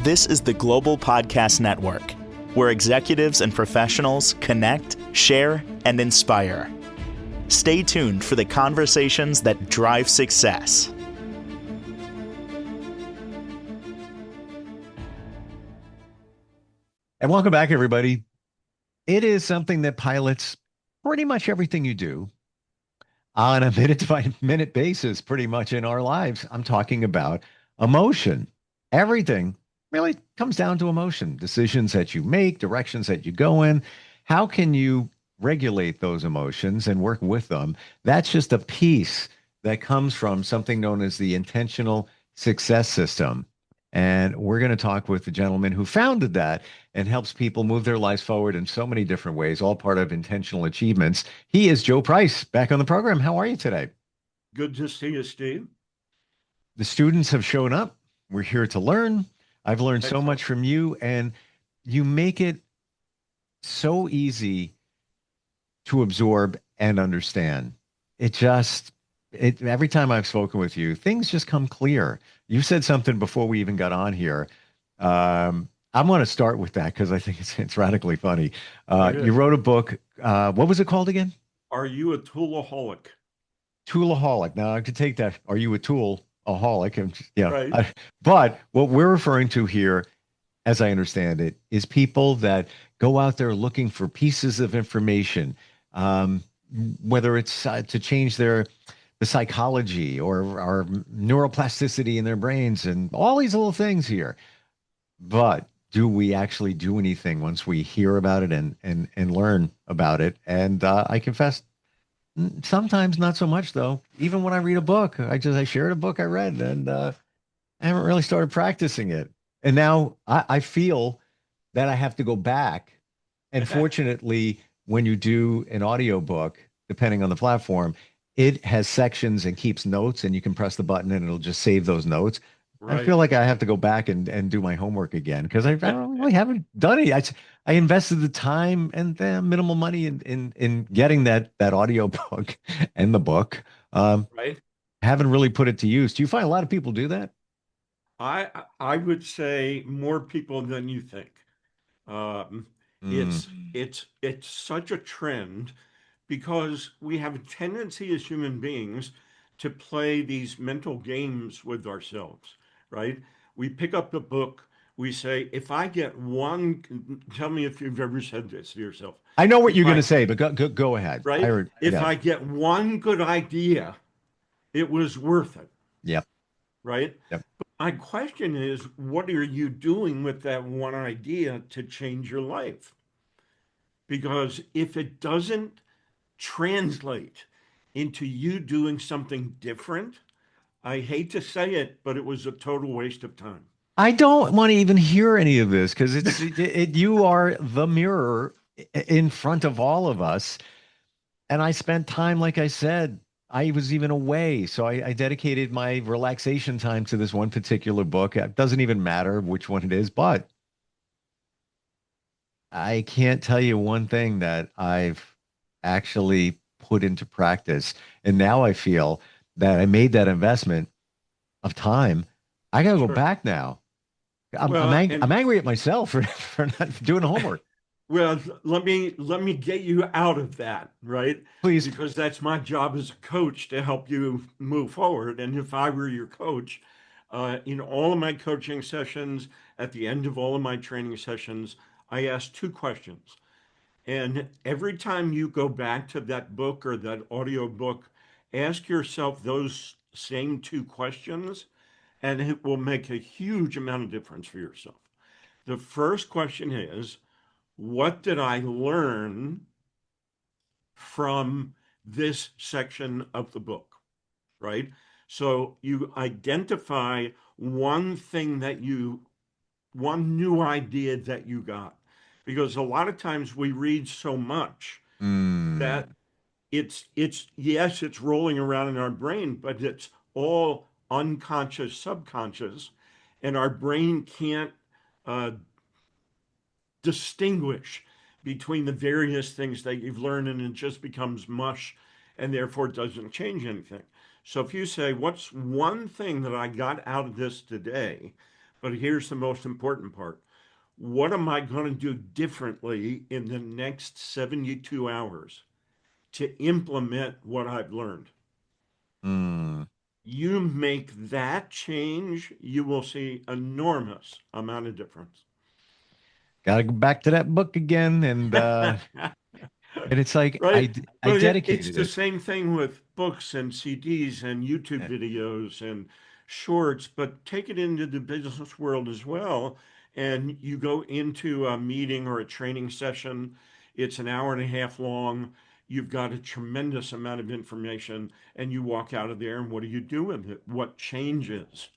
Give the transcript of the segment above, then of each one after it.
This is the Global Podcast Network, where executives and professionals connect, share, and inspire. Stay tuned for the conversations that drive success. And welcome back, everybody. It is something that pilots pretty much everything you do on a minute-by-minute basis, pretty much in our lives. I'm talking about emotion. Everything really comes down to emotion. Decisions that you make, directions that you go in. How can you regulate those emotions and work with them? That's just a piece that comes from something known as the intentional success system. And we're going to talk with the gentleman who founded that and helps people move their lives forward in so many different ways, all part of intentional achievements. He is Joe Price, back on the program. How are you today? Good to see you, Steve. The students have shown up. We're here to learn. I've learned so Excellent. much from you, and you make it so easy to absorb and understand. Every time I've spoken with you, things just come clear. You said something before we even got on here. I want to start with that because I think it's radically funny. You wrote a book. What was it called again? Are you a toolaholic? Toolaholic. Now I could take that. Are you a toolaholic? And yeah. Right. But what we're referring to here, as I understand it, is people that go out there looking for pieces of information, whether it's to change the psychology or neuroplasticity in their brains and all these little things here. But do we actually do anything once we hear about it and learn about it? And I confess, sometimes not so much though. Even when I read a book, I shared a book I read and I haven't really started practicing it. And now I feel that I have to go back. And fortunately, when you do an audio book, depending on the platform, it has sections and keeps notes, and you can press the button and it'll just save those notes. Right. I feel like I have to go back and do my homework again because I really haven't done it. I invested the time and the minimal money in getting that audio book and the book. Right. Haven't really put it to use. Do you find a lot of people do that? I would say more people than you think. It's such a trend because we have a tendency as human beings to play these mental games with ourselves, right? We pick up the book, we say, if I get one, tell me if you've ever said this to yourself. I know what you're going to say, but go ahead. Right? If I get one good idea, it was worth it. Yep. Right? Yep. But my question is, what are you doing with that one idea to change your life? Because if it doesn't translate into you doing something different, I hate to say it, but it was a total waste of time. I don't want to even hear any of this because you are the mirror in front of all of us. And I spent time, like I said, I was even away. So I dedicated my relaxation time to this one particular book. It doesn't even matter which one it is, but I can't tell you one thing that I've actually put into practice. And now I feel that I made that investment of time. I got to go back now. I'm angry at myself for not doing homework. Well, let me get you out of that, right? Please. Because that's my job as a coach to help you move forward. And if I were your coach, in all of my coaching sessions, at the end of all of my training sessions, I ask two questions. And every time you go back to that book or that audio book, ask yourself those same two questions, and it will make a huge amount of difference for yourself. The first question is, what did I learn from this section of the book, right? So you identify one new idea that you got. Because a lot of times we read so much that it's rolling around in our brain, but it's all unconscious, subconscious, and our brain can't distinguish between the various things that you've learned, and it just becomes mush and therefore doesn't change anything. So if you say, what's one thing that I got out of this today? But here's the most important part. What am I going to do differently in the next 72 hours to implement what I've learned? Mm. You make that change, you will see enormous amount of difference. Got to go back to that book again, and it's like Right? I But it's dedicated the it. same thing with books and CDs and YouTube Yeah. videos and shorts, but take it into the business world as well. And you go into a meeting or a training session, it's an hour and a half long. You've got a tremendous amount of information, and you walk out of there, and what do you do with it? What changes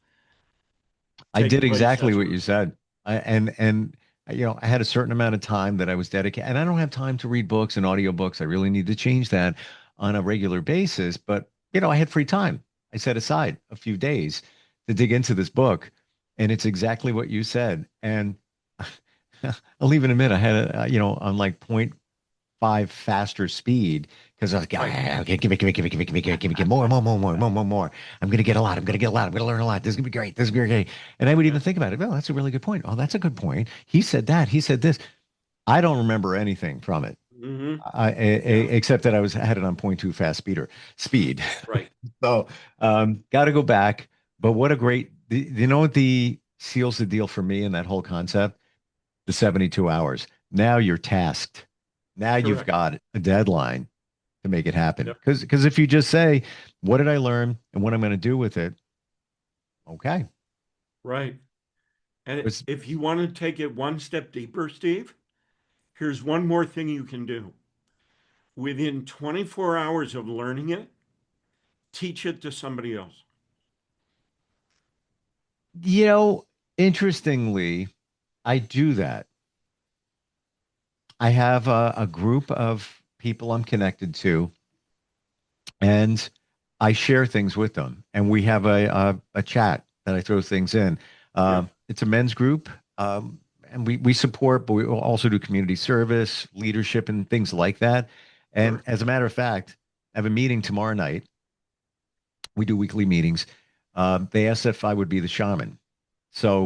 I take did place exactly as a what you result? said. And I had a certain amount of time that I was dedicated, and I don't have time to read books and audiobooks. I really need to change that on a regular basis. But I had free time. I set aside a few days to dig into this book, and it's exactly what you said. And I'll even admit I had on like point five faster speed because I was like, Right. "Ah, okay, give me more, more, more, more, more, more, more. I'm gonna get a lot. I'm gonna get a lot. I'm gonna learn a lot. This is gonna be great. This is gonna be great." And I would Yeah. even think about it. Well, that's a really good point. Oh, that's a good point. He said that. He said this. I don't remember anything from it, Hmm. Yeah. except that I had it on point two fast speed. Right. So, got to go back. But what a great, you know what the seals the deal for me in that whole concept? The 72 hours. Now you're tasked. Now you've Correct. got a deadline to make it happen. Yep. Because if you just say, what did I learn and what I'm going to do with it? Okay. Right. And It's, if you want to take it one step deeper, Steve, here's one more thing you can do. Within 24 hours of learning it, teach it to somebody else. you know, interestingly, I do that. I have a group of people I'm connected to, and I share things with them. And we have a chat that I throw things in. Yep. It's a men's group, and we support, but we also do community service, leadership, and things like that. And Sure. as a matter of fact, I have a meeting tomorrow night. We do weekly meetings. They asked if I would be the shaman. So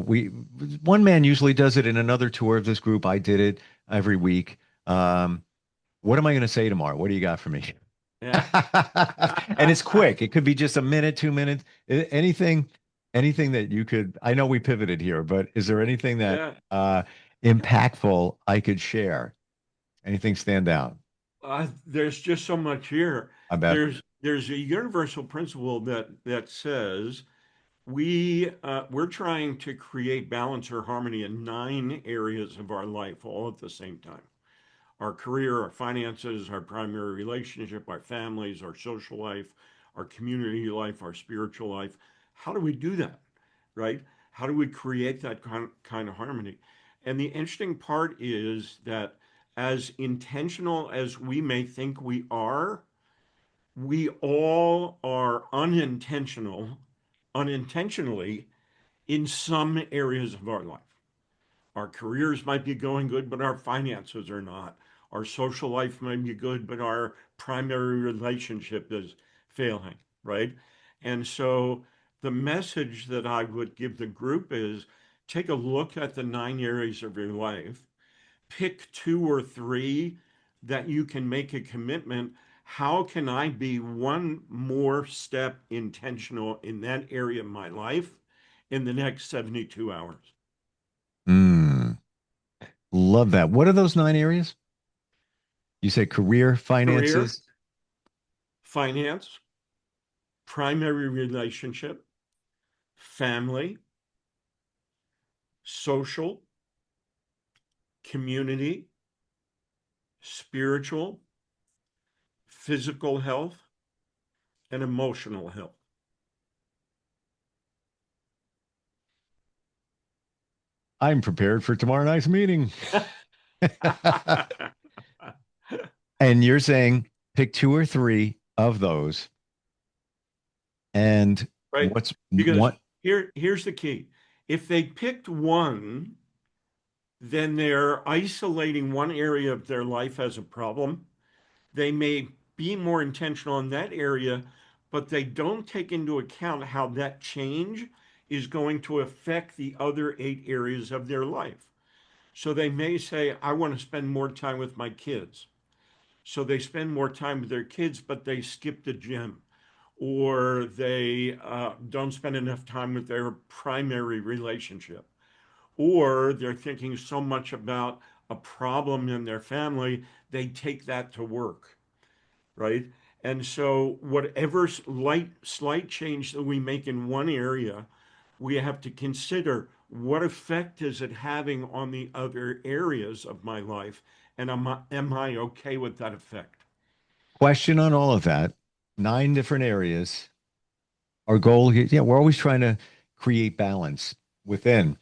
one man usually does it in another tour of this group. I did it every week. Um, what am I going to say tomorrow? What do you got for me? Yeah. And it's quick. It could be just a minute, 2 minutes, anything that you could. I know we pivoted here, but is there anything that Yeah. impactful I could share? Anything stand out? There's just so much here. I bet. There's a universal principle that says we're trying to create balance or harmony in 9 areas of our life all at the same time. Our career, our finances, our primary relationship, our families, our social life, our community life, our spiritual life. How do we do that? Right? How do we create that kind of harmony? And the interesting part is that as intentional as we may think we all are unintentionally in some areas of our life. Our careers might be going good, but our finances are not. Our social life might be good, but our primary relationship is failing, right? And so the message that I would give the group is take a look at the 9 areas of your life, pick 2 or 3 that you can make a commitment. How can I be one more step intentional in that area of my life in the next 72 hours? Mm, love that. What are those 9 areas? You say career, Career, finances. finance, primary relationship, family, social, community, spiritual, physical health, and emotional health. I'm prepared for tomorrow night's meeting. And you're saying pick two or three of those. And Right? what's Because what? here's the key. If they picked one, then they're isolating one area of their life as a problem. They may be more intentional in that area, but they don't take into account how that change is going to affect the other 8 areas of their life. So they may say, I want to spend more time with my kids. So they spend more time with their kids, but they skip the gym, or they don't spend enough time with their primary relationship, or they're thinking so much about a problem in their family, they take that to work, right? And so, whatever slight change that we make in one area, we have to consider what effect is it having on the other areas of my life, and am I okay with that effect? Question on all of that. 9 different areas. Our goal here, yeah, we're always trying to create balance within.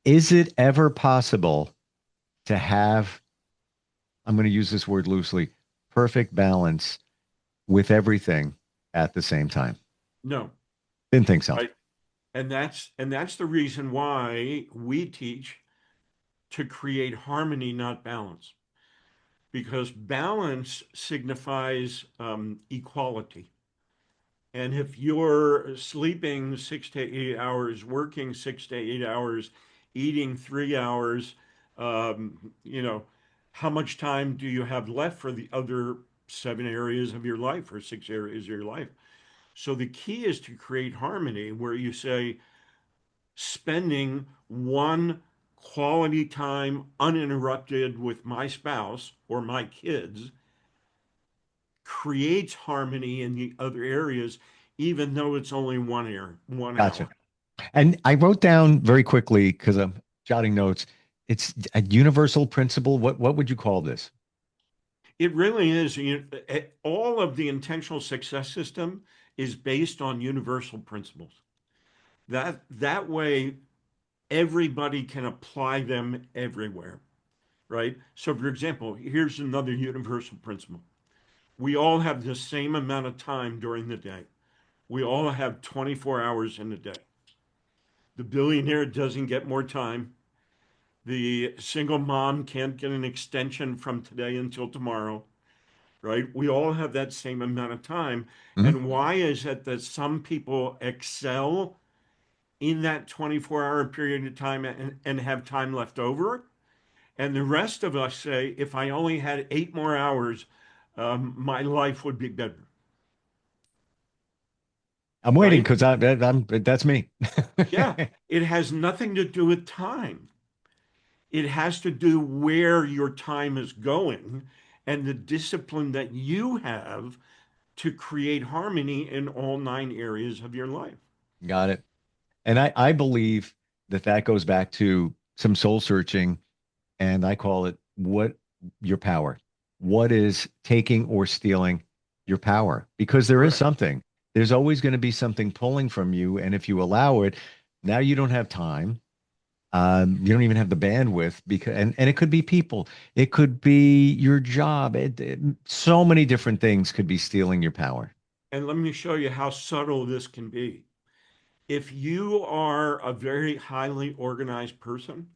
Is it ever possible to have, I'm going to use this word loosely, perfect balance with everything at the same time? No, Didn't think so. right? And that's the reason why we teach to create harmony, not balance, because balance signifies equality. And if you're sleeping 6 to 8 hours, working 6 to 8 hours, eating 3 hours, you know, how much time do you have left for the other 7 areas of your life or 6 areas of your life? So the key is to create harmony where you say, spending one quality time uninterrupted with my spouse or my kids creates harmony in the other areas, even though it's only 1 hour. Gotcha. And I wrote down very quickly because I'm jotting notes. It's a universal principle. What would you call this? It really is. All of the intentional success system is based on universal principles. That way, everybody can apply them everywhere, right? So, for example, here's another universal principle. We all have the same amount of time during the day. We all have 24 hours in a day. The billionaire doesn't get more time. The single mom can't get an extension from today until tomorrow, right? We all have that same amount of time. Mhm. And why is it that some people excel in that 24-hour period of time and have time left over? And the rest of us say, if I only had 8 more hours, my life would be better, I'm waiting right? because I'm that's me. Yeah, it has nothing to do with time. It has to do where your time is going and the discipline that you have to create harmony in all 9 areas of your life. Got it. And I believe that that goes back to some soul searching, and I call it what your power. What is taking or stealing your power? Because there is Correct. something. There's always going to be something pulling from you, and if you allow it, now you don't have time. You don't even have the bandwidth because, and it could be people, it could be your job. So many different things could be stealing your power. And let me show you how subtle this can be. If you are a very highly organized person,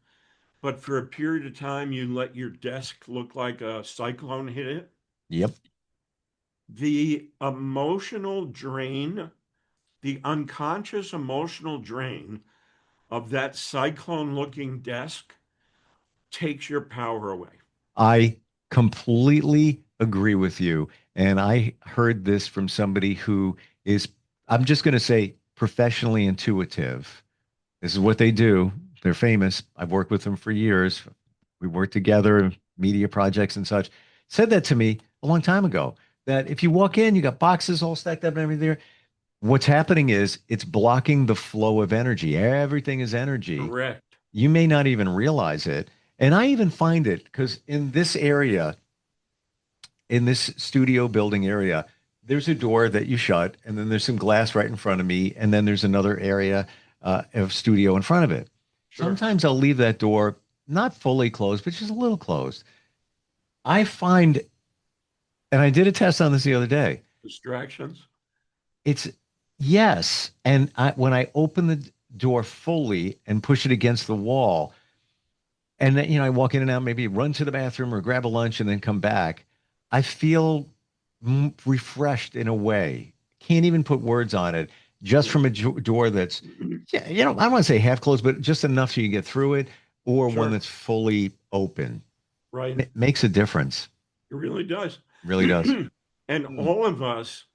but for a period of time you let your desk look like a cyclone hit it, Yep. the emotional drain, the unconscious emotional drain of that cyclone looking desk takes your power away. I completely agree with you. And I heard this from somebody who is, I'm just going to say, professionally intuitive. This is what they do. They're famous. I've worked with them for years. We worked together in media projects and such. Said that to me a long time ago that if you walk in, you got boxes all stacked up and everything there. What's happening is it's blocking the flow of energy. Everything is energy. Correct. You may not even realize it. And I even find it because in this area, in this studio building area, there's a door that you shut, and then there's some glass right in front of me, and then there's another area of studio in front of it. Sure. Sometimes I'll leave that door not fully closed, but just a little closed. I find, and I did a test on this the other day. Distractions. It's yes, and when I open the door fully and push it against the wall, and then, I walk in and out, maybe run to the bathroom or grab a lunch and then come back. I feel refreshed in a way. Can't even put words on it. just from a Yes. door that's, yeah, I don't want to say half closed, but just enough so you can get through it, or one Sure. that's fully open. Right. It makes a difference. It really does. Really does. And Hmm. all of us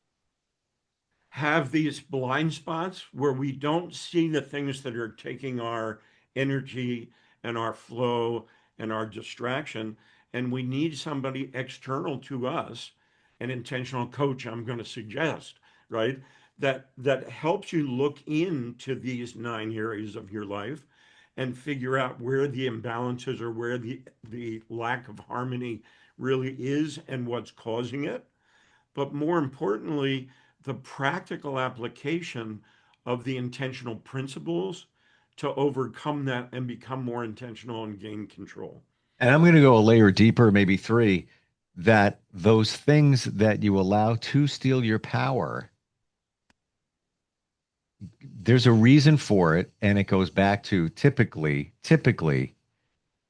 have these blind spots where we don't see the things that are taking our energy and our flow and our distraction. And we need somebody external to us, an intentional coach, I'm going to suggest, right? That helps you look into these 9 areas of your life and figure out where the imbalances or where the lack of harmony really is and what's causing it, but more importantly, the practical application of the intentional principles to overcome that and become more intentional and gain control. And I'm going to go a layer deeper, maybe three, that those things that you allow to steal your power, there's a reason for it. And it goes back to typically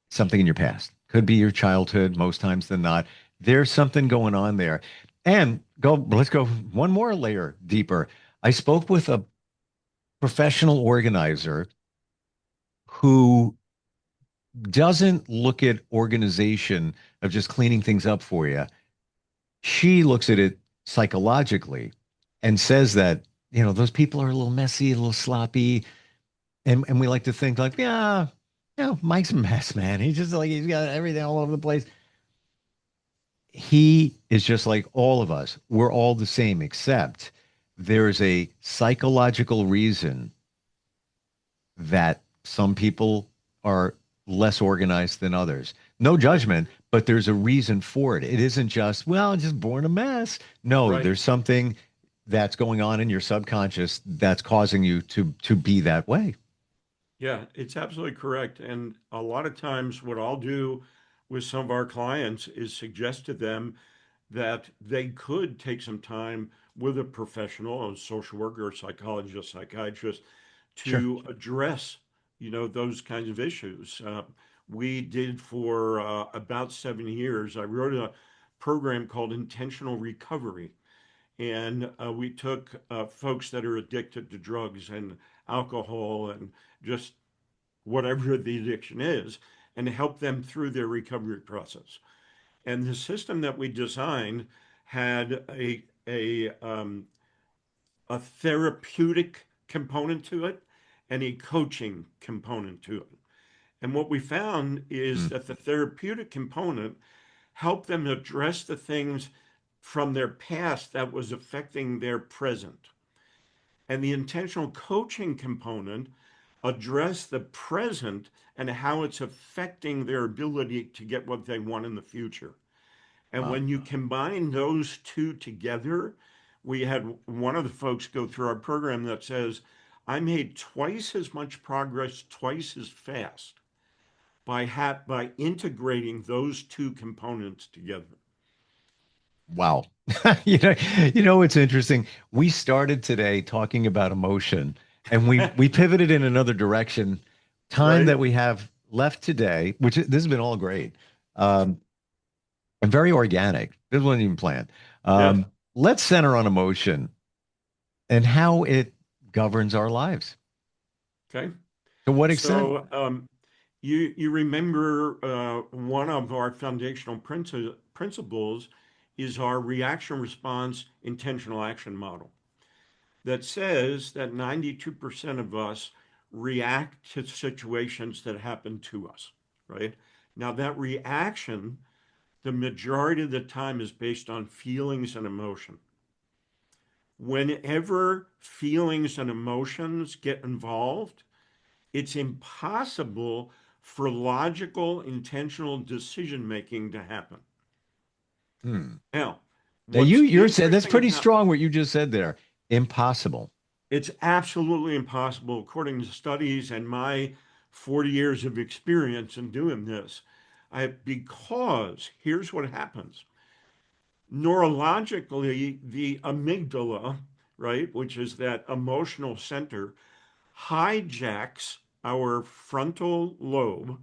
something in your past. Could be your childhood, most times than not. There's something going on there. And let's go one more layer deeper. I spoke with a professional organizer who doesn't look at organization of just cleaning things up for you. She looks at it psychologically and says that, those people are a little messy, a little sloppy. And we like to think like, yeah, Mike's a mess, man. He's got everything all over the place. He is just like all of us. We're all the same, except there is a psychological reason that some people are less organized than others. No Right, judgment, but there's a reason for it. It isn't just, well, I'm just born a mess. No, right. there's something that's going on in your subconscious that's causing you to be that way. Yeah, it's absolutely correct. And a lot of times, what I'll do with some of our clients is suggest to them that they could take some time with a professional, a social worker, or psychologist, psychiatrist, Sure. to address, those kinds of issues. We did for about 7 years. I wrote a program called Intentional Recovery, and we took folks that are addicted to drugs and alcohol and just whatever the addiction is, and help them through their recovery process. And the system that we designed had a therapeutic component to it and a coaching component to it. And what we found is Mm. that the therapeutic component helped them address the things from their past that was affecting their present. And the intentional coaching component addressed the present and how it's affecting their ability to get what they want in the future. And Wow. when you combine those two together, we had one of the folks go through our program that says, I made twice as much progress, twice as fast by integrating those two components together. Wow. You know, what's interesting? We started today talking about emotion and we pivoted in another direction. Time Right? that we have left today, this has been all great. Um, and very organic. This wasn't even planned. Yes. Let's center on emotion and how it governs our lives. Okay. To what extent? So you remember one of our foundational principles is our reaction response intentional action model that says that 92% of us react to situations that happen to us, right? Now, that reaction, the majority of the time, is based on feelings and emotion. Whenever feelings and emotions get involved, it's impossible for logical, intentional decision making to happen. Hmm. Now, Now what's you're saying that's interesting pretty about strong what you just said there. Impossible. it's absolutely impossible, according to studies and my 40 years of experience in doing this. Because here's what happens neurologically, the amygdala, right, which is that emotional center, hijacks our frontal lobe,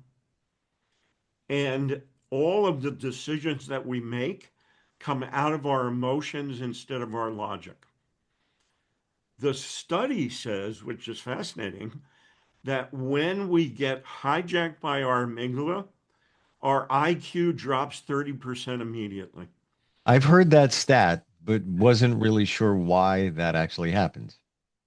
and all of the decisions that we make come out of our emotions instead of our logic. The study says, which is fascinating, that when we get hijacked by our amygdala, our IQ drops 30% immediately, I've heard that stat, but wasn't really sure why that actually happens.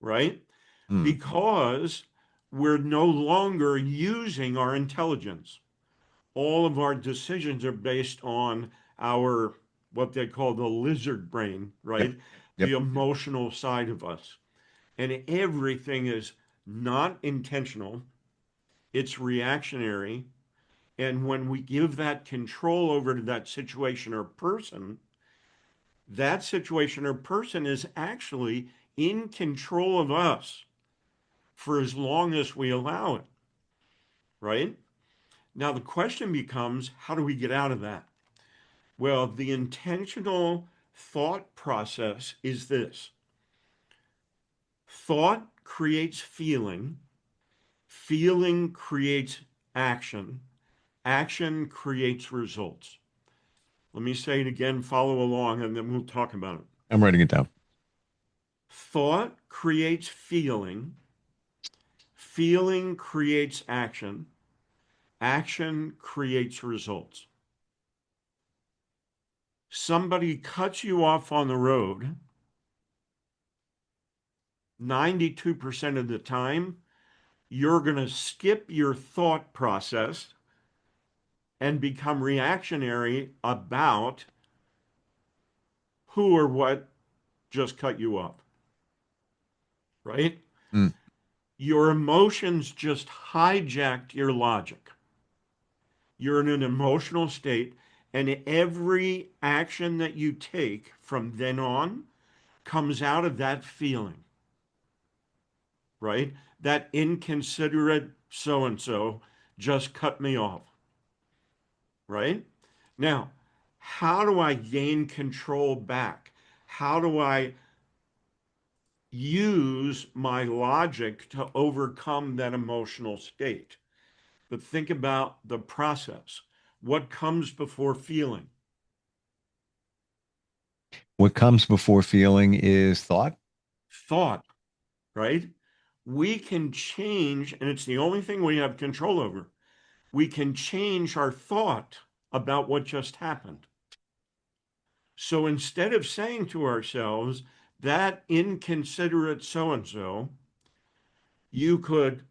right? Hmm. Because we're no longer using our intelligence. All of our decisions are based on our, what they call the lizard brain, Yep. right? The Yep. emotional side of us. And everything is not intentional, it's reactionary. And when we give that control over to that situation or person, that situation or person is actually in control of us for as long as we allow it, right? Now, the question becomes, how do we get out of that? Well, the intentional thought process is this: thought creates feeling, feeling creates action, action creates results. Let me say it again, follow along, and then we'll talk about it. I'm writing it down. Thought creates feeling, feeling creates action, action creates results. Somebody cuts you off on the road, 92% of the time, you're going to skip your thought process and become reactionary about who or what just cut you off, right? Hmm. Your emotions just hijacked your logic. You're in an emotional state, and every action that you take from then on comes out of that feeling, right? That inconsiderate so and so just cut me off, right? Now, how do I gain control back? How do I use my logic to overcome that emotional state? But think about the process. What comes before feeling? What comes before feeling is thought. Thought, right? We can change, and it's the only thing we have control over. We can change our thought about what just happened. So instead of saying to ourselves, that inconsiderate so and so, you could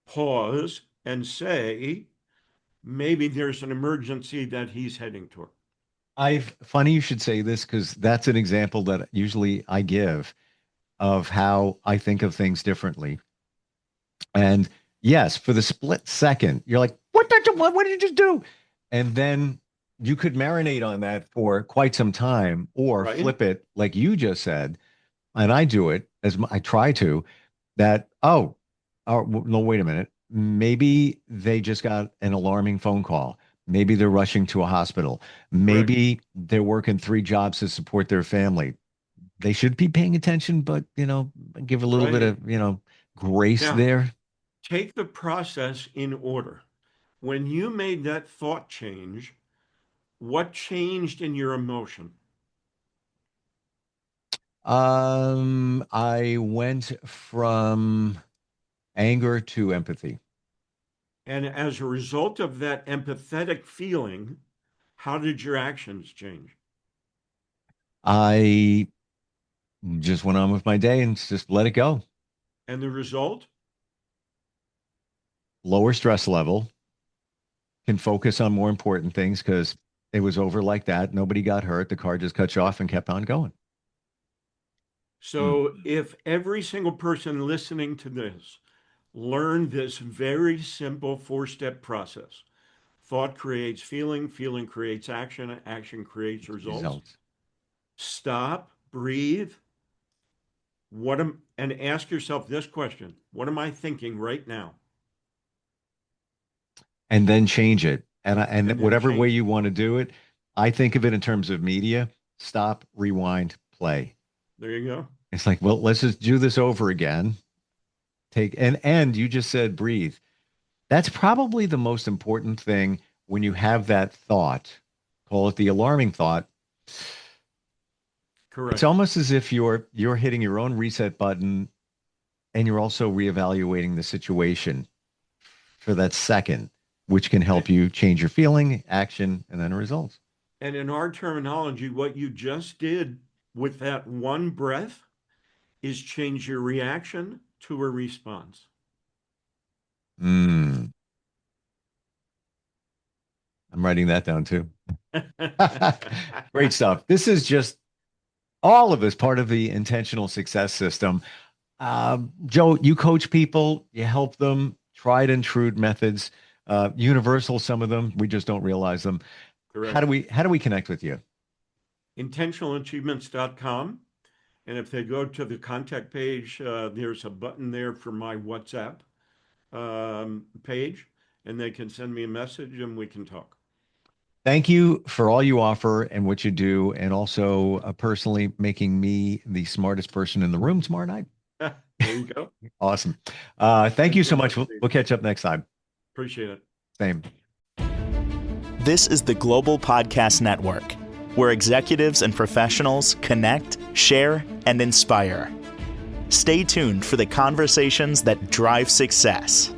pause and say, maybe there's an emergency that he's heading toward. Funny you should say this because that's an example that usually I give of how I think of things differently. And yes, for the split second, you're like, what did you just do? And then you could marinate on that for quite some time or Right? flip it like you just said. And I do it I try to that, oh, no, wait a minute. Maybe they just got an alarming phone call. Maybe they're rushing to a hospital. Correct. Maybe they're working three jobs to support their family. They should be paying attention, but give a little bit Right. of, grace Now, there. take the process in order. When you made that thought change, what changed in your emotion? I went from anger to empathy. And as a result of that empathetic feeling, how did your actions change? I just went on with my day and just let it go. And the result? Lower stress level, can focus on more important things because it was over like that. Nobody got hurt. The car just cut you off and kept on going. Hmm. So, if every single person listening to this learned this very simple four-step process: thought creates feeling, feeling creates action, action creates results. Results. Stop, breathe, and ask yourself this question: what am I thinking right now? And then change it. And And then whatever way change you it. want to do it, I think of it in terms of media. Stop, rewind, play. There you go. It's like, well, let's just do this over again. Take and you just said breathe. That's probably the most important thing when you have that thought. Call it the alarming thought. Correct. It's almost as if you're hitting your own reset button and you're also reevaluating the situation for that second, which can help you change your feeling, action, and then results. And in our terminology, what you just did with that one breath is change your reaction to a response. I'm writing that down too. Great stuff. This is just all of this part of the intentional success system. Joe, you coach people, you help them, tried and true methods, universal, some of them, we just don't realize them. Correct. How do we connect with you? Intentionalachievements.com. And if they go to the contact page, there's a button there for my WhatsApp page, and they can send me a message and we can talk. Thank you for all you offer and what you do, and also personally making me the smartest person in the room tomorrow night. There you go. Awesome. Thank you so much. We'll catch up next time. Appreciate it. Same. This is the Global Podcast Network, where executives and professionals connect, share, and inspire. Stay tuned for the conversations that drive success.